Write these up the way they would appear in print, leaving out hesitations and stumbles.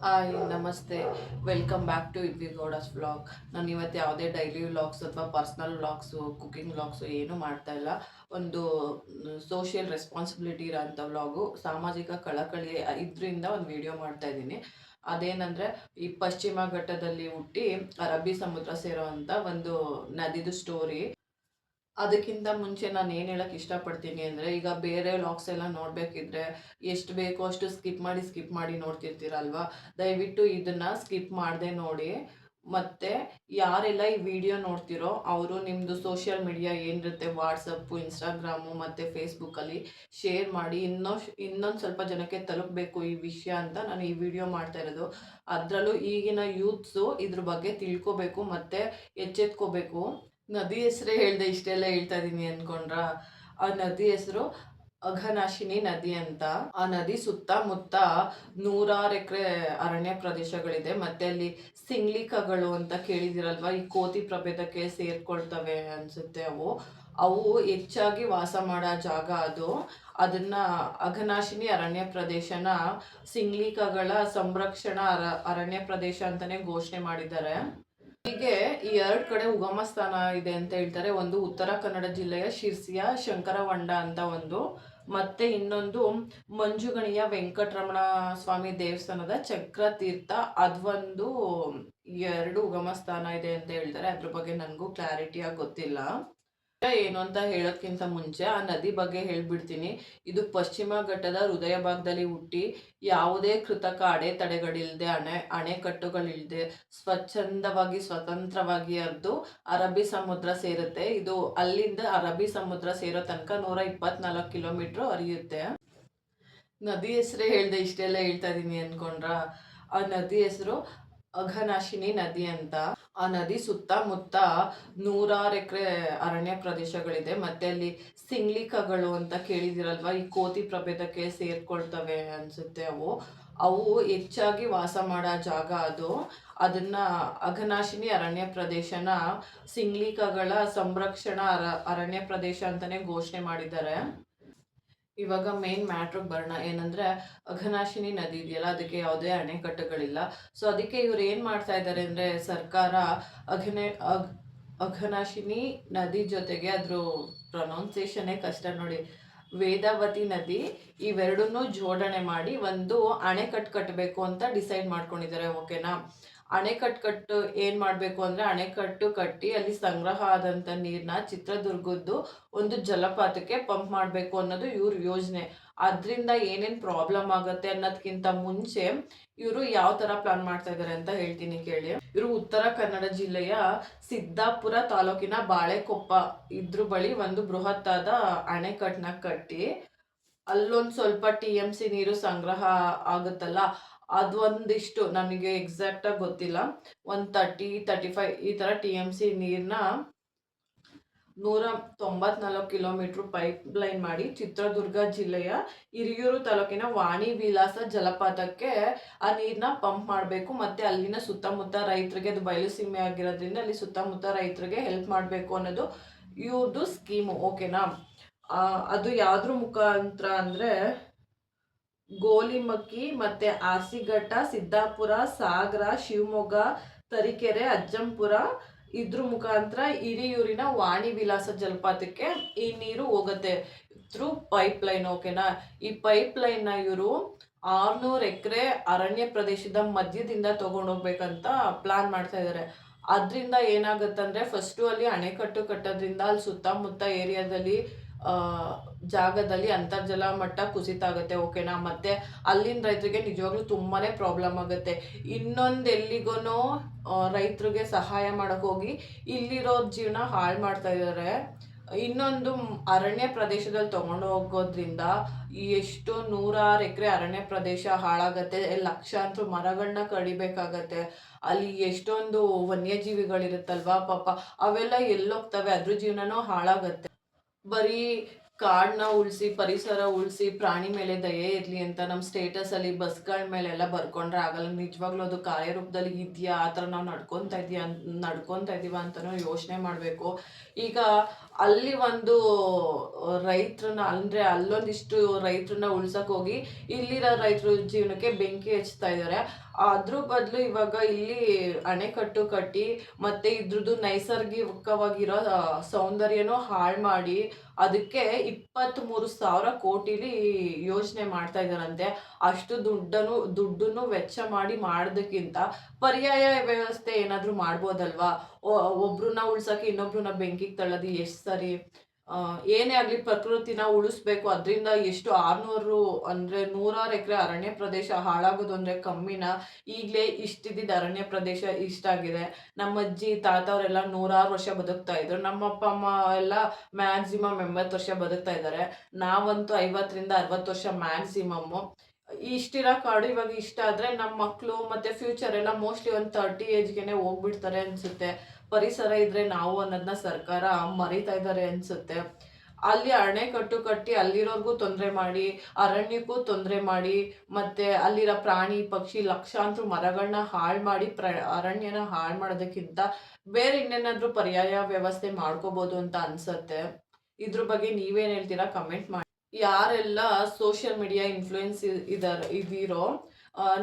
Hi ನಮಸ್ತೆ. Welcome back to Ibbigowdas vlog. ನಾನು ಇವತ್ತು ಯಾವುದೇ ಡೈಲಿ ವ್ಲಾಗ್ಸ್ ಅಥವಾ ಪರ್ಸ್ನಲ್ ವ್ಲಾಗ್ಸು ಕುಕ್ಕಿಂಗ್ ವ್ಲಾಗ್ಸು ಏನೂ ಮಾಡ್ತಾ ಇಲ್ಲ. ಒಂದು ಸೋಷಿಯಲ್ ರೆಸ್ಪಾನ್ಸಿಬಿಲಿಟಿ ಇರೋಂಥ ವ್ಲಾಗು, ಸಾಮಾಜಿಕ ಕಳಕಳಿ ಇದರಿಂದ ಒಂದು ವಿಡಿಯೋ ಮಾಡ್ತಾ ಇದ್ದೀನಿ. ಅದೇನಂದರೆ, ಈ ಪಶ್ಚಿಮ ಘಟ್ಟದಲ್ಲಿ ಹುಟ್ಟಿ ಅರಬ್ಬಿ ಸಮುದ್ರ ಸೇರೋ ಅಂಥ ಒಂದು ನದಿದು ಸ್ಟೋರಿ. ಅದಕ್ಕಿಂತ ಮುಂಚೆ ನಾನು ಏನು ಹೇಳಕ್ಕೆ ಇಷ್ಟಪಡ್ತೀನಿ ಅಂದರೆ, ಈಗ ಬೇರೆ ವ್ಲಾಗ್ಸ್ ಎಲ್ಲ ನೋಡಬೇಕಿದ್ರೆ ಎಷ್ಟು ಬೇಕೋ ಅಷ್ಟು ಸ್ಕಿಪ್ ಮಾಡಿ ನೋಡ್ತಿರ್ತೀರಲ್ವಾ. ದಯವಿಟ್ಟು ಇದನ್ನು ಸ್ಕಿಪ್ ಮಾಡದೆ ನೋಡಿ. ಮತ್ತು ಯಾರೆಲ್ಲ ಈ ವಿಡಿಯೋ ನೋಡ್ತಿರೋ ಅವರು ನಿಮ್ಮದು ಸೋಷಿಯಲ್ ಮೀಡಿಯಾ ಏನಿರುತ್ತೆ, ವಾಟ್ಸಪ್ಪು, ಇನ್ಸ್ಟಾಗ್ರಾಮು ಮತ್ತು ಫೇಸ್ಬುಕ್ಕಲ್ಲಿ ಶೇರ್ ಮಾಡಿ ಇನ್ನೊಂದು ಸ್ವಲ್ಪ ಜನಕ್ಕೆ ತಲುಪಬೇಕು ಈ ವಿಷಯ ಅಂತ ನಾನು ಈ ವಿಡಿಯೋ ಮಾಡ್ತಾ ಇರೋದು. ಅದರಲ್ಲೂ ಈಗಿನ ಯೂತ್ಸು ಇದ್ರ ಬಗ್ಗೆ ತಿಳ್ಕೊಬೇಕು ಮತ್ತು ಎಚ್ಚೆತ್ಕೋಬೇಕು. ನದಿ ಹೆಸರೇ ಹೇಳ್ದೆ ಇಷ್ಟೆಲ್ಲ ಹೇಳ್ತಾ ಇದ್ದೀನಿ ಅನ್ಕೊಂಡ್ರ. ಆ ನದಿ ಹೆಸರು ಅಘನಾಶಿನಿ ನದಿ ಅಂತ. ಆ ನದಿ ಸುತ್ತಮುತ್ತ 100 ಎಕರೆ ಅರಣ್ಯ ಪ್ರದೇಶಗಳಿದೆ. ಮತ್ತೆ ಅಲ್ಲಿ ಸಿಂಗ್ಲಿಕಗಳು ಅಂತ ಕೇಳಿದಿರಲ್ವಾ, ಈ ಕೋತಿ ಪ್ರಭೇದಕ್ಕೆ ಸೇರ್ಕೊಳ್ತವೆ ಅನ್ಸುತ್ತೆ ಅವು. ಅವು ಹೆಚ್ಚಾಗಿ ವಾಸ ಮಾಡೋ ಜಾಗ ಅದು. ಅದನ್ನ ಅಘನಾಶಿನಿ ಅರಣ್ಯ ಪ್ರದೇಶನ ಸಿಂಗ್ಲಿಕಗಳ ಸಂರಕ್ಷಣಾ ಅರಣ್ಯ ಪ್ರದೇಶ ಅಂತಾನೆ ಘೋಷಣೆ ಮಾಡಿದ್ದಾರೆ. ಹೀಗೆ ಈ 2 ಕಡೆ ಉಗಮ ಸ್ಥಾನ ಇದೆ ಅಂತ ಹೇಳ್ತಾರೆ. ಒಂದು ಉತ್ತರ ಕನ್ನಡ ಜಿಲ್ಲೆಯ ಶಿರ್ಸಿಯ ಶಂಕರಹೊಂಡ ಅಂತ ಒಂದು, ಮತ್ತೆ ಇನ್ನೊಂದು ಮಂಜುಗಣಿಯ ವೆಂಕಟರಮಣ ಸ್ವಾಮಿ ದೇವಸ್ಥಾನದ ಚಕ್ರತೀರ್ಥ, ಅದೊಂದು 2 ಉಗಮ ಸ್ಥಾನ ಇದೆ ಅಂತ ಹೇಳ್ತಾರೆ. ಅದ್ರ ಬಗ್ಗೆ ನನಗೂ ಕ್ಲಾರಿಟಿಯಾಗಿ ಗೊತ್ತಿಲ್ಲ. ಏನು ಅಂತ ಹೇಳೋಕ್ಕಿಂತ ಮುಂಚೆ ಆ ನದಿ ಬಗ್ಗೆ ಹೇಳ್ಬಿಡ್ತೀನಿ. ಇದು ಪಶ್ಚಿಮ ಘಟ್ಟದ ಹೃದಯ ಭಾಗದಲ್ಲಿ ಹುಟ್ಟಿ ಯಾವುದೇ ಕೃತಕ ಅಡೆತಡೆಗಳಿಲ್ಲದೆ, ಅಣೆಕಟ್ಟುಗಳಿಲ್ಲದೆ ಸ್ವಚ್ಛಂದವಾಗಿ ಸ್ವತಂತ್ರವಾಗಿ ಹರಿದು ಅರಬ್ಬಿ ಸಮುದ್ರ ಸೇರುತ್ತೆ. ಇದು ಅಲ್ಲಿಂದ ಅರಬ್ಬಿ ಸಮುದ್ರ ಸೇರೋ ತನಕ 124 ಕಿಲೋಮೀಟ್ರ್ ಹರಿಯುತ್ತೆ. ನದಿ ಹೆಸರೇ ಹೇಳ್ದೆ ಇಷ್ಟೆಲ್ಲ ಹೇಳ್ತಾ ಇದ್ದೀನಿ ಅನ್ಕೊಂಡ್ರ. ಆ ನದಿ ಹೆಸರು ಅಘನಾಶಿನಿ ನದಿ ಅಂತ. ಆ ನದಿ ಸುತ್ತಮುತ್ತ 100 ಎಕರೆ ಅರಣ್ಯ ಪ್ರದೇಶಗಳಿದೆ. ಮತ್ತೆ ಅಲ್ಲಿ ಸಿಂಗ್ಲಿಕಗಳು ಅಂತ ಕೇಳಿದಿರಲ್ವಾ, ಈ ಕೋತಿ ಪ್ರಭೇದಕ್ಕೆ ಸೇರ್ಕೊಳ್ತವೆ ಅನ್ಸುತ್ತೆ ಅವು. ಅವು ಹೆಚ್ಚಾಗಿ ವಾಸ ಮಾಡೋ ಜಾಗ ಅದು. ಅದನ್ನ ಅಘನಾಶಿನಿ ಅರಣ್ಯ ಪ್ರದೇಶನ ಸಿಂಗ್ಲಿಕಗಳ ಸಂರಕ್ಷಣಾ ಅರಣ್ಯ ಪ್ರದೇಶ ಅಂತಾನೆ ಘೋಷಣೆ ಮಾಡಿದ್ದಾರೆ. ಇವಾಗ ಮೇನ್ ಮ್ಯಾಟ್ರಿಗೆ ಬರೋಣ. ಏನಂದರೆ, ಅಘನಾಶಿನಿ ನದಿ ಇದೆಯಲ್ಲ, ಅದಕ್ಕೆ ಯಾವುದೇ ಅಣೆಕಟ್ಟುಗಳಿಲ್ಲ. ಸೊ ಅದಕ್ಕೆ ಇವ್ರು ಏನು ಮಾಡ್ತಾ ಇದ್ದಾರೆ ಅಂದರೆ, ಸರ್ಕಾರ ಅಘನೆ ಅಘ್ ಅಘನಾಶಿನಿ ನದಿ ಜೊತೆಗೆ ಅದ್ರ ಪ್ರೊನೌನ್ಸಿಯೇಷನ್ನೇ ಕಷ್ಟ ನೋಡಿ, ವೇದಾವತಿ ನದಿ, ಇವೆರಡನ್ನೂ ಜೋಡಣೆ ಮಾಡಿ ಒಂದು ಅಣೆಕಟ್ಟು ಕಟ್ಟಬೇಕು ಅಂತ ಡಿಸೈಡ್ ಮಾಡ್ಕೊಂಡಿದ್ದಾರೆ. ಓಕೆನಾ. ಅಣೆಕಟ್ಟು ಏನು ಮಾಡಬೇಕು ಅಂದರೆ, ಅಣೆಕಟ್ಟು ಕಟ್ಟಿ ಅಲ್ಲಿ ಸಂಗ್ರಹ ಆದಂಥ ನೀರನ್ನ ಚಿತ್ರದುರ್ಗದ್ದು ಒಂದು ಜಲಪಾತಕ್ಕೆ ಪಂಪ್ ಮಾಡಬೇಕು ಅನ್ನೋದು ಇವ್ರ ಯೋಜನೆ. ಅದರಿಂದ ಏನೇನು ಪ್ರಾಬ್ಲಮ್ ಆಗುತ್ತೆ ಅನ್ನೋದಕ್ಕಿಂತ ಮುಂಚೆ ಇವರು ಯಾವ ಥರ ಪ್ಲಾನ್ ಮಾಡ್ತಾ ಇದ್ದಾರೆ ಅಂತ ಹೇಳ್ತೀನಿ ಕೇಳಿ. ಇವರು ಉತ್ತರ ಕನ್ನಡ ಜಿಲ್ಲೆಯ ಸಿದ್ದಾಪುರ ತಾಲೂಕಿನ ಬಾಳೆಕೊಪ್ಪ ಇದ್ರ ಬಳಿ ಒಂದು ಬೃಹತ್ತಾದ ಅಣೆಕಟ್ಟನ್ನ ಕಟ್ಟಿ ಅಲ್ಲೊಂದು ಸ್ವಲ್ಪ TMC ನೀರು ಸಂಗ್ರಹ ಆಗುತ್ತಲ್ಲ, ಅದೊಂದಿಷ್ಟು ನನಗೆ ಎಕ್ಸಾಕ್ಟಾಗಿ ಗೊತ್ತಿಲ್ಲ, ಒಂದು 30-35 ಈ ಥರ TMC ನೀರನ್ನ 194 ಕಿಲೋಮೀಟ್ರ್ ಪೈಪ್ ಲೈನ್ ಮಾಡಿ ಚಿತ್ರದುರ್ಗ ಜಿಲ್ಲೆಯ ಹಿರಿಯೂರು ತಾಲೂಕಿನ ವಾಣಿ ವಿಲಾಸ ಜಲಪಾತಕ್ಕೆ ಆ ನೀರನ್ನ ಪಂಪ್ ಮಾಡಬೇಕು. ಮತ್ತು ಅಲ್ಲಿನ ಸುತ್ತಮುತ್ತ ರೈತರಿಗೆ, ಅದು ಬಯಲು ಸೀಮೆ ಆಗಿರೋದ್ರಿಂದ ಅಲ್ಲಿ ಸುತ್ತಮುತ್ತ ರೈತರಿಗೆ ಹೆಲ್ಪ್ ಮಾಡಬೇಕು ಅನ್ನೋದು ಇವ್ರದ್ದು ಸ್ಕೀಮು. ಓಕೆನಾ. ಅದು ಯಾವ್ದ್ರ ಮುಖಾಂತರ ಅಂದರೆ, ಗೋಲಿಮಕ್ಕಿ ಮತ್ತು ಆರ್ಸಿಘಟ್ಟ, ಸಿದ್ದಾಪುರ, ಸಾಗರ, ಶಿವಮೊಗ್ಗ, ತರೀಕೆರೆ, ಅಜ್ಜಂಪುರ ಇದ್ರ ಮುಖಾಂತರ ಹಿರಿಯೂರಿನ ವಾಣಿ ವಿಲಾಸ ಜಲಪಾತಕ್ಕೆ ಈ ನೀರು ಹೋಗುತ್ತೆ ಥ್ರೂ ಪೈಪ್ ಲೈನ್. ಓಕೆನಾ. ಈ ಪೈಪ್ ಲೈನ್ನ ಇವರು 600 ಎಕರೆ ಅರಣ್ಯ ಪ್ರದೇಶದ ಮಧ್ಯದಿಂದ ತೊಗೊಂಡೋಗ್ಬೇಕಂತ ಪ್ಲಾನ್ ಮಾಡ್ತಾ ಇದ್ದಾರೆ. ಅದರಿಂದ ಏನಾಗುತ್ತಂದರೆ, ಫಸ್ಟು ಅಲ್ಲಿ ಅಣೆಕಟ್ಟು ಕಟ್ಟೋದ್ರಿಂದ ಅಲ್ಲಿ ಸುತ್ತಮುತ್ತ ಏರಿಯಾದಲ್ಲಿ ಜಾಗದಲ್ಲಿ ಅಂತರ್ಜಲ ಮಟ್ಟ ಕುಸಿತ ಆಗುತ್ತೆ. ಓಕೆನಾ. ಮತ್ತು ಅಲ್ಲಿನ ರೈತರಿಗೆ ನಿಜವಾಗ್ಲೂ ತುಂಬಾ ಪ್ರಾಬ್ಲಮ್ ಆಗುತ್ತೆ. ಇನ್ನೊಂದು ಎಲ್ಲಿಗೋ ರೈತರಿಗೆ ಸಹಾಯ ಮಾಡೋಕ್ಕೆ ಹೋಗಿ ಇಲ್ಲಿರೋರ ಜೀವನ ಹಾಳು ಮಾಡ್ತಾ ಇದ್ದಾರೆ. ಇನ್ನೊಂದು ಅರಣ್ಯ ಪ್ರದೇಶದಲ್ಲಿ ತೊಗೊಂಡು ಹೋಗೋದ್ರಿಂದ ಎಷ್ಟು 106 ಎಕರೆ ಅರಣ್ಯ ಪ್ರದೇಶ ಹಾಳಾಗತ್ತೆ. ಲಕ್ಷಾಂತರ ಮರಗಳನ್ನ ಕಡಿಬೇಕಾಗತ್ತೆ. ಅಲ್ಲಿ ಎಷ್ಟೊಂದು ವನ್ಯಜೀವಿಗಳಿರುತ್ತಲ್ವಾ ಪಾಪ, ಅವೆಲ್ಲ ಎಲ್ಲೋಗ್ತವೆ, ಅದ್ರ ಜೀವನನೂ ಹಾಳಾಗತ್ತೆ. ಬರೀ ಕಾಡನ್ನ ಉಳಿಸಿ, ಪರಿಸರ ಉಳಿಸಿ, ಪ್ರಾಣಿ ಮೇಲೆ ದಯೆ ಇರಲಿ ಅಂತ ನಮ್ಮ ಸ್ಟೇಟಸಲ್ಲಿ ಬಸ್ಗಳ ಮೇಲೆಲ್ಲ ಬರ್ಕೊಂಡ್ರೆ ಆಗಲ್ಲ. ನಿಜವಾಗ್ಲೂ ಅದು ಕಾರ್ಯರೂಪದಲ್ಲಿ ಇದೆಯಾ, ಆ ಥರ ನಾವು ನಡ್ಕೊತಾ ಇದೀವ ಅಂತಲೂ ಯೋಚನೆ ಮಾಡಬೇಕು. ಈಗ ಅಲ್ಲಿ ಒಂದು ರೈತರನ್ನ ಅಂದರೆ ಅಲ್ಲೊಂದಿಷ್ಟು ರೈತರನ್ನ ಉಳ್ಸಕ್ಕೆ ಹೋಗಿ ಇಲ್ಲಿರೋ ರೈತರ ಜೀವನಕ್ಕೆ ಬೆಂಕಿ ಹಚ್ತಾ ಇದ್ದಾರೆ. ಅದ್ರ ಬದಲು ಇವಾಗ ಇಲ್ಲಿ ಅಣೆಕಟ್ಟು ಕಟ್ಟಿ ಮತ್ತೆ ಇದ್ರದ್ದು ನೈಸರ್ಗಿಕವಾಗಿರೋ ಸೌಂದರ್ಯನೂ ಹಾಳು ಮಾಡಿ ಅದಕ್ಕೆ 23,000 ಕೋಟಿಲಿ ಯೋಜನೆ ಮಾಡ್ತಾ ಇದ್ದಾರಂತೆ. ಅಷ್ಟು ದುಡ್ಡನ್ನು ವೆಚ್ಚ ಮಾಡಿ ಮಾಡೋದಕ್ಕಿಂತ ಪರ್ಯಾಯ ವ್ಯವಸ್ಥೆ ಏನಾದರೂ ಮಾಡ್ಬೋದಲ್ವಾ? ಒಬ್ರನ್ನ ಉಳ್ಸಕ್ಕೆ ಇನ್ನೊಬ್ರನ್ನ ಬೆಂಕಿಗೆ ತಳ್ಳೋದು ಎಷ್ಟು ಸರಿ? ಏನೇ ಆಗಲಿ ಪ್ರಕೃತಿನ ಉಳಿಸ್ಬೇಕು. ಅದರಿಂದ ಎಷ್ಟು 600 ಅಂದರೆ ನೂರಾರು ಎಕರೆ ಅರಣ್ಯ ಪ್ರದೇಶ ಹಾಳಾಗೋದು ಅಂದರೆ ಕಮ್ಮಿನಾ? ಈಗಲೇ ಇಷ್ಟಿದ್ದಿದ್ದು ಅರಣ್ಯ ಪ್ರದೇಶ ಇಷ್ಟಾಗಿದೆ. ನಮ್ಮ ಅಜ್ಜಿ ತಾತ ಅವರೆಲ್ಲ ನೂರಾರು ವರ್ಷ ಬದುಕ್ತಾ ಇದ್ರು. ನಮ್ಮ ಅಪ್ಪ ಅಮ್ಮ ಎಲ್ಲ ಮ್ಯಾಕ್ಸಿಮಮ್ 80 ವರ್ಷ ಬದುಕ್ತಾ ಇದ್ದಾರೆ. ನಾವಂತೂ 50ರಿಂದ 60 ವರ್ಷ ಮ್ಯಾಕ್ಸಿಮಮ್ಮು. ಇಷ್ಟಿರೋ ಕಾಡು ಇವಾಗ ಇಷ್ಟ ಆದರೆ ನಮ್ಮ ಮಕ್ಕಳು ಮತ್ತು ಫ್ಯೂಚರ್ ಎಲ್ಲ ಮೋಸ್ಟ್ಲಿ ಒಂದು 30 ಏಜ್ಗೆನೆ ಹೋಗ್ಬಿಡ್ತಾರೆ ಅನಿಸುತ್ತೆ. ಪರಿಸರ ಇದ್ರೆ ನಾವು ಅನ್ನೋದನ್ನ ಸರ್ಕಾರ ಮರಿತಾ ಇದ್ದಾರೆ ಅನಿಸುತ್ತೆ. ಅಲ್ಲಿ ಅಣೆಕಟ್ಟು ಕಟ್ಟಿ ಅಲ್ಲಿರೋರ್ಗೂ ತೊಂದರೆ ಮಾಡಿ, ಅರಣ್ಯಕ್ಕೂ ತೊಂದರೆ ಮಾಡಿ, ಮತ್ತು ಅಲ್ಲಿರೋ ಪ್ರಾಣಿ ಪಕ್ಷಿ ಲಕ್ಷಾಂತರ ಮರಗಳನ್ನ ಹಾಳು ಮಾಡಿ ಅರಣ್ಯನ ಹಾಳು ಮಾಡೋದಕ್ಕಿಂತ ಬೇರೆ ಇನ್ನೇನಾದರೂ ಪರ್ಯಾಯ ವ್ಯವಸ್ಥೆ ಮಾಡ್ಕೋಬೋದು ಅಂತ ಅನ್ಸತ್ತೆ. ಇದ್ರ ಬಗ್ಗೆ ನೀವೇನು ಹೇಳ್ತೀರಾ? ಕಮೆಂಟ್ ಮಾಡಿ. ಯಾರೆಲ್ಲ ಸೋಷಿಯಲ್ ಮೀಡಿಯಾ ಇನ್ಫ್ಲೂಯೆನ್ಸ್ ಇದೀರೋ,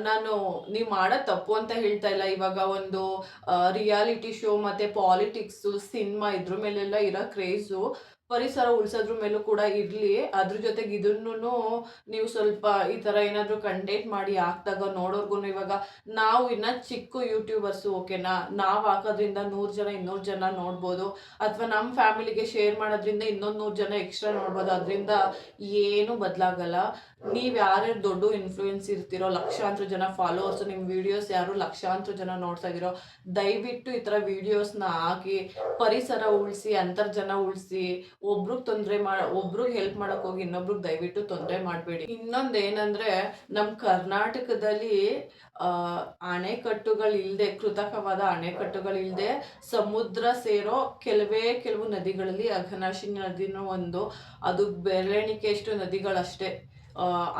ನಾನು ನೀವು ಮಾಡೋದು ತಪ್ಪು ಅಂತ ಹೇಳ್ತಾ ಇಲ್ಲ. ಇವಾಗ ಒಂದು ರಿಯಾಲಿಟಿ ಶೋ ಮತ್ತು ಪಾಲಿಟಿಕ್ಸು, ಸಿನಿಮಾ ಇದ್ರ ಮೇಲೆಲ್ಲ ಇರೋ ಕ್ರೇಜು ಪರಿಸರ ಉಳಿಸೋದ್ರ ಮೇಲೂ ಕೂಡ ಇರಲಿ. ಅದ್ರ ಜೊತೆಗೆ ಇದನ್ನೂ ನೀವು ಸ್ವಲ್ಪ ಈ ಥರ ಏನಾದರೂ ಕಂಟೆಂಟ್ ಮಾಡಿ ಹಾಕ್ದಾಗ ನೋಡೋರ್ಗು ಇವಾಗ ನಾವು ಇನ್ನು ಚಿಕ್ಕ ಯೂಟ್ಯೂಬರ್ಸು ಓಕೆನಾ, ನಾವು ಹಾಕೋದ್ರಿಂದ 100 ಜನ 200 ಜನ ನೋಡ್ಬೋದು, ಅಥವಾ ನಮ್ಮ ಫ್ಯಾಮಿಲಿಗೆ ಶೇರ್ ಮಾಡೋದ್ರಿಂದ ಇನ್ನೊಂದು 100 ಜನ ಎಕ್ಸ್ಟ್ರಾ ನೋಡ್ಬೋದು. ಅದರಿಂದ ಏನೂ ಬದಲಾಗಲ್ಲ. ನೀವು ಯಾರ್ಯಾರು ದೊಡ್ಡ ಇನ್ಫ್ಲೂಯೆನ್ಸ್ ಇರ್ತೀರೋ, ಲಕ್ಷಾಂತರ ಜನ ಫಾಲೋವರ್ಸು, ನಿಮ್ಮ ವೀಡಿಯೋಸ್ ಯಾರು ಲಕ್ಷಾಂತರ ಜನ ನೋಡ್ತಾ ಇದ್ದೀರೋ, ದಯವಿಟ್ಟು ಈ ಥರ ವೀಡಿಯೋಸ್ನ ಹಾಕಿ ಪರಿಸರ ಉಳಿಸಿ, ಅಂತರ್ಜನ ಉಳಿಸಿ. ಒಬ್ರಿಗೆ ಹೆಲ್ಪ್ ಮಾಡೋಕೆ ಹೋಗಿ ಇನ್ನೊಬ್ರಿಗೆ ದಯವಿಟ್ಟು ತೊಂದರೆ ಮಾಡಬೇಡಿ. ಇನ್ನೊಂದೇನೆಂದರೆ, ನಮ್ಮ ಕರ್ನಾಟಕದಲ್ಲಿ ಅಣೆಕಟ್ಟುಗಳಿಲ್ಲದೆ, ಕೃತಕವಾದ ಅಣೆಕಟ್ಟುಗಳಿಲ್ಲದೆ ಸಮುದ್ರ ಸೇರೋ ಕೆಲವು ನದಿಗಳಲ್ಲಿ ಅಘನಾಶಿನಿ ನದಿನೂ ಒಂದು. ಅದು ಬೆರಳೆಣಿಕೆಯಷ್ಟು ನದಿಗಳಷ್ಟೇ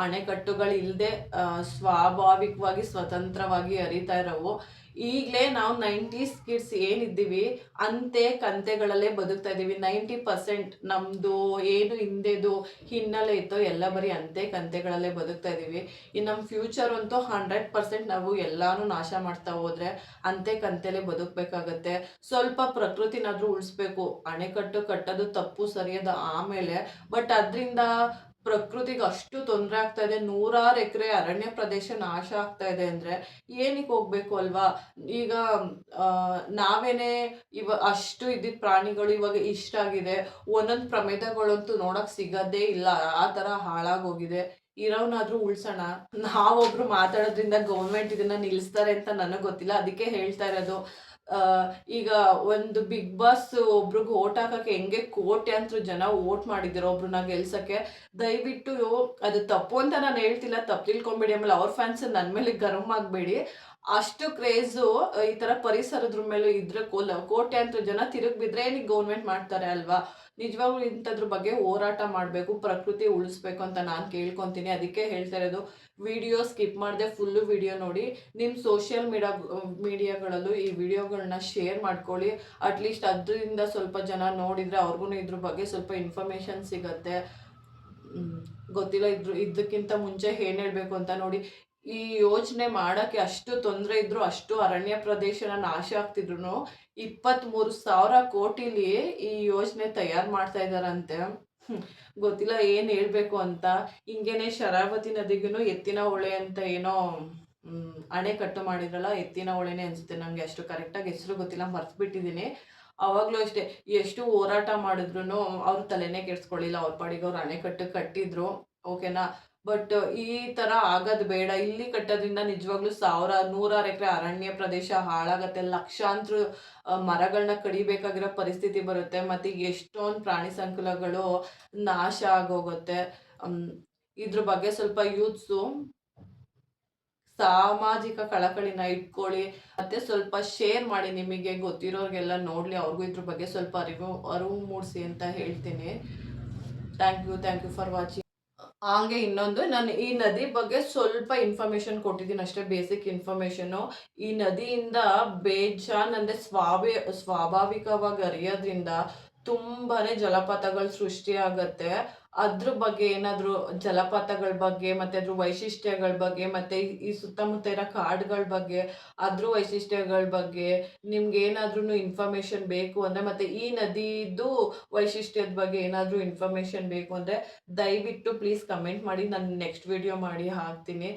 ಅಣೆಕಟ್ಟುಗಳಿಲ್ಲದೆ ಸ್ವಾಭಾವಿಕವಾಗಿ ಸ್ವತಂತ್ರವಾಗಿ ಹರಿತಾ ಇರೋವು. ಈಗಲೇ ನಾವು 90s ಕಿಡ್ಸ್ ಏನಿದ್ದೀವಿ ಅಂತೆ ಕಂತೆಗಳಲ್ಲೇ ಬದುಕ್ತಾ ಇದ್ದೀವಿ. 90% ನಮ್ಮದು ಏನು ಹಿಂದೆದು ಹಿನ್ನೆಲೆ ಇತ್ತೋ ಎಲ್ಲ ಬರೀ ಅಂತೆ ಕಂತೆಗಳಲ್ಲೇ ಬದುಕ್ತಾ ಇದ್ದೀವಿ. ಇನ್ನು ನಮ್ಮ ಫ್ಯೂಚರ್ ಅಂತೂ 100% ನಾವು ಎಲ್ಲಾನು ನಾಶ ಮಾಡ್ತಾ ಹೋದರೆ ಅಂತೆ ಕಂತೆಲೇ ಬದುಕಬೇಕಾಗತ್ತೆ. ಸ್ವಲ್ಪ ಪ್ರಕೃತಿನಾದರೂ ಉಳಿಸ್ಬೇಕು. ಅಣೆಕಟ್ಟು ಕಟ್ಟೋದು ತಪ್ಪು ಸರಿಯಾದ ಆಮೇಲೆ, ಬಟ್ ಅದರಿಂದ ಪ್ರಕೃತಿಗೆ ಅಷ್ಟು ತೊಂದರೆ ಆಗ್ತಾ ಇದೆ. ನೂರಾರು ಎಕರೆ ಅರಣ್ಯ ಪ್ರದೇಶ ನಾಶ ಆಗ್ತಾ ಇದೆ ಅಂದರೆ ಏನಕ್ಕೆ ಹೋಗ್ಬೇಕು ಅಲ್ವಾ? ಈಗ ನಾವೇನೇ ಅಷ್ಟು ಇದ್ದಿದ್ದ ಪ್ರಾಣಿಗಳು ಇವಾಗ ಇಷ್ಟ ಆಗಿದೆ. ಒಂದೊಂದು ಪ್ರಭೇದಗಳಂತೂ ನೋಡಕ್ ಸಿಗೋದೇ ಇಲ್ಲ, ಆ ಥರ ಹಾಳಾಗೋಗಿದೆ. ಇರೋನಾದ್ರೂ ಉಳ್ಸೋಣ. ನಾವೊಬ್ರು ಮಾತಾಡೋದ್ರಿಂದ ಗೌರ್ಮೆಂಟ್ ಇದನ್ನ ನಿಲ್ಲಿಸ್ತಾರೆ ಅಂತ ನನಗೆ ಗೊತ್ತಿಲ್ಲ. ಅದಕ್ಕೆ ಹೇಳ್ತಾ ಇರೋದು. ಈಗ ಒಂದು ಬಿಗ್ ಬಾಸ್ ಒಬ್ರಿಗೆ ಓಟ್ ಹಾಕಕ್ಕೆ ಹೆಂಗೆ ಕೋಟ್ಯಾಂತರ ಜನ ಓಟ್ ಮಾಡಿದ್ದೀರೋ ಒಬ್ರನ್ನ ಗೆಲ್ಸಕ್ಕೆ, ದಯವಿಟ್ಟು ಅದು ತಪ್ಪು ಅಂತ ನಾನು ಹೇಳ್ತಿಲ್ಲ, ತಪ್ಪು ತಿಳ್ಕೊಂಬೇಡಿ. ಆಮೇಲೆ ಅವ್ರ ಫ್ಯಾನ್ಸ್ ನನ್ನ ಮೇಲೆ ಗರಂ ಆಗಬೇಡಿ. ಅಷ್ಟು ಕ್ರೇಜು ಈ ಥರ ಪರಿಸರದ ಮೇಲೆ ಇದ್ರೆ ಕೋಟ್ಯಾಂತರ ಜನ ತಿರುಗಿ ಬಿದ್ದರೆ ಏನಕ್ಕೆ ಗೌರ್ಮೆಂಟ್ ಮಾಡ್ತಾರೆ ಅಲ್ವಾ? ನಿಜವಾಗ್ಲೂ ಇಂಥದ್ರ ಬಗ್ಗೆ ಹೋರಾಟ ಮಾಡಬೇಕು, ಪ್ರಕೃತಿ ಉಳಿಸ್ಬೇಕು ಅಂತ ನಾನು ಕೇಳ್ಕೊತೀನಿ. ಅದಕ್ಕೆ ಹೇಳ್ತಾ ಇರೋದು, ವಿಡಿಯೋ ಸ್ಕಿಪ್ ಮಾಡದೆ ಫುಲ್ಲು ವಿಡಿಯೋ ನೋಡಿ. ನಿಮ್ಮ ಸೋಷಿಯಲ್ ಮೀಡಿಯಾಗಳಲ್ಲೂ ಈ ವಿಡಿಯೋಗಳನ್ನ ಶೇರ್ ಮಾಡ್ಕೊಳ್ಳಿ. ಅಟ್ಲೀಸ್ಟ್ ಅದರಿಂದ ಸ್ವಲ್ಪ ಜನ ನೋಡಿದರೆ ಅವ್ರಿಗೂ ಇದ್ರ ಬಗ್ಗೆ ಸ್ವಲ್ಪ ಇನ್ಫಾರ್ಮೇಷನ್ ಸಿಗತ್ತೆ. ಗೊತ್ತಿಲ್ಲ ಇದಕ್ಕಿಂತ ಮುಂಚೆ ಏನು ಹೇಳಬೇಕು ಅಂತ ನೋಡಿ. ಈ ಯೋಜನೆ ಮಾಡೋಕ್ಕೆ ಅಷ್ಟು ತೊಂದರೆ ಇದ್ದರೂ, ಅಷ್ಟು ಅರಣ್ಯ ಪ್ರದೇಶನ ನಾಶ ಆಗ್ತಿದ್ರು 23,000 ಕೋಟಿಲಿ ಈ ಯೋಜನೆ ತಯಾರು ಮಾಡ್ತಾ ಇದ್ದಾರಂತೆ. ಗೊತ್ತಿಲ್ಲ ಏನು ಹೇಳಬೇಕು ಅಂತ. ಹಿಂಗೇನೆ ಶರಾವತಿ ನದಿಗೂ ಎತ್ತಿನ ಹೊಳೆ ಅಂತ ಏನೋ ಅಣೆಕಟ್ಟು ಮಾಡಿದ್ರಲ್ಲ, ಎತ್ತಿನ ಹೊಳೆನೇ ಅನಿಸುತ್ತೆ. ನನಗೆ ಅಷ್ಟು ಕರೆಕ್ಟಾಗಿ ಹೆಸರು ಗೊತ್ತಿಲ್ಲ, ಮರ್ತ್ಬಿಟ್ಟಿದ್ದೀನಿ. ಅವಾಗಲೂ ಅಷ್ಟೇ, ಎಷ್ಟು ಹೋರಾಟ ಮಾಡಿದ್ರು ಅವ್ರು ತಲೆನೇ ಕೆಡಿಸ್ಕೊಳ್ಳಿಲ್ಲ. ಅವ್ರ ಪಾಡಿಗೆ ಅವ್ರು ಅಣೆಕಟ್ಟು ಕಟ್ಟಿದ್ರು ಓಕೆನಾ. ಬಟ್ ಈ ಥರ ಆಗೋದು ಬೇಡ. ಇಲ್ಲಿ ಕಟ್ಟೋದ್ರಿಂದ ನಿಜವಾಗ್ಲೂ ನೂರಾರು ಎಕರೆ ಅರಣ್ಯ ಪ್ರದೇಶ ಹಾಳಾಗತ್ತೆ. ಲಕ್ಷಾಂತರ ಮರಗಳನ್ನ ಕಡಿಬೇಕಾಗಿರೋ ಪರಿಸ್ಥಿತಿ ಬರುತ್ತೆ. ಮತ್ತು ಎಷ್ಟೊಂದು ಪ್ರಾಣಿ ಸಂಕುಲಗಳು ನಾಶ ಆಗೋಗುತ್ತೆ. ಇದ್ರ ಬಗ್ಗೆ ಸ್ವಲ್ಪ ಯೂತ್ಸು ಸಾಮಾಜಿಕ ಕಳಕಳಿನ ಇಟ್ಕೊಳ್ಳಿ. ಮತ್ತು ಸ್ವಲ್ಪ ಶೇರ್ ಮಾಡಿ, ನಿಮಗೆ ಗೊತ್ತಿರೋರಿಗೆಲ್ಲ ನೋಡಲಿ, ಅವ್ರಿಗೂ ಇದ್ರ ಬಗ್ಗೆ ಸ್ವಲ್ಪ ಅರಿವು ಮೂಡಿಸಿ ಅಂತ ಹೇಳ್ತೀನಿ. Thank you for watching. ಹಾಗೆ ಇನ್ನೊಂದು, ನಾನು ಈ ನದಿ ಬಗ್ಗೆ ಸ್ವಲ್ಪ ಇನ್ಫಾರ್ಮೇಷನ್ ಕೊಟ್ಟಿದ್ದೀನಿ ಅಷ್ಟೇ, ಬೇಸಿಕ್ ಇನ್ಫಾರ್ಮೇಷನು. ಈ ನದಿಯಿಂದ ಬೇಜಾನ್ ಅಂದರೆ ಸ್ವಾಭಾವಿಕವಾಗಿ ಹರಿಯೋದ್ರಿಂದ ತುಂಬಾ ಜಲಪಾತಗಳು ಸೃಷ್ಟಿಯಾಗತ್ತೆ. ಅದ್ರ ಬಗ್ಗೆ ಏನಾದರೂ ಜಲಪಾತಗಳ ಬಗ್ಗೆ ಮತ್ತು ಅದ್ರ ವೈಶಿಷ್ಟ್ಯಗಳ ಬಗ್ಗೆ ಮತ್ತು ಈ ಸುತ್ತಮುತ್ತ ಇರೋ ಕಾಡುಗಳ ಬಗ್ಗೆ ಅದ್ರ ವೈಶಿಷ್ಟ್ಯಗಳ ಬಗ್ಗೆ ನಿಮ್ಗೇನಾದ್ರೂ ಇನ್ಫಾರ್ಮೇಷನ್ ಬೇಕು ಅಂದರೆ ಮತ್ತು ಈ ನದಿದು ವೈಶಿಷ್ಟ್ಯದ ಬಗ್ಗೆ ಏನಾದರೂ ಇನ್ಫಾರ್ಮೇಷನ್ ಬೇಕು ಅಂದರೆ ದಯವಿಟ್ಟು ಪ್ಲೀಸ್ ಕಮೆಂಟ್ ಮಾಡಿ. ನಾನು ನೆಕ್ಸ್ಟ್ ವಿಡಿಯೋ ಮಾಡಿ ಹಾಕ್ತೀನಿ.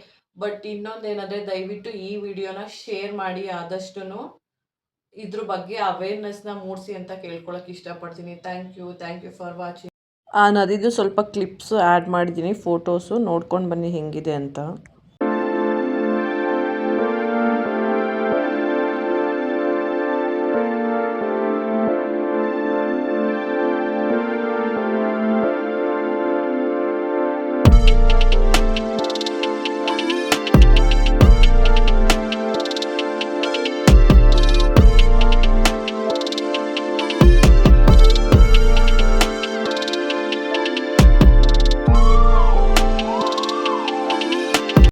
ಬಟ್ ಇನ್ನೊಂದೇನಂದರೆ ದಯವಿಟ್ಟು ಈ ವಿಡಿಯೋನ ಶೇರ್ ಮಾಡಿ ಆದಷ್ಟು. ಇದ್ರ ಬಗ್ಗೆ ಅವೇರ್ನೆಸ್ನ ಮೂಡಿಸಿ ಅಂತ ಕೇಳ್ಕೊಳಕ್ಕೆ ಇಷ್ಟಪಡ್ತೀನಿ. Thank you for watching. ಆ ನದಿದು ಸ್ವಲ್ಪ ಕ್ಲಿಪ್ಸು ಆ್ಯಡ್ ಮಾಡಿದ್ದೀನಿ, ಫೋಟೋಸು ನೋಡ್ಕೊಂಡು ಬನ್ನಿ ಹೆಂಗಿದೆ ಅಂತ.